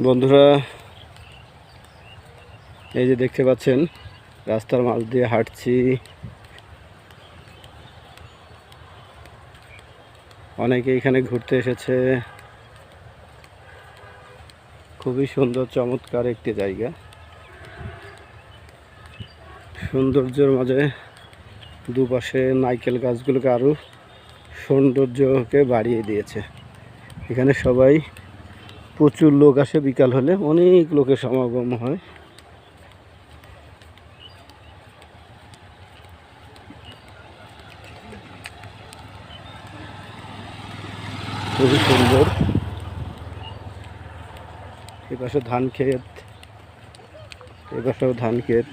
বন্ধুরা, এই যে দেখতে পাচ্ছেন রাস্তার মাঝ দিয়ে হাঁটছি। অনেকে এখানে ঘুরতে এসেছে। খুবই সুন্দর চমৎকার একটি জায়গা। সৌন্দর্যের মাঝে দুপাশে নারকেল গাছগুলোকে আরো সৌন্দর্যকে বাড়িয়ে দিয়েছে। এখানে সবাই প্রচুর লোক আসে, বিকাল হলে অনেক লোকের সমাগম হয়। খুবই সুন্দর। এপাশে ধান ক্ষেত, এপাশেও ধান ক্ষেত।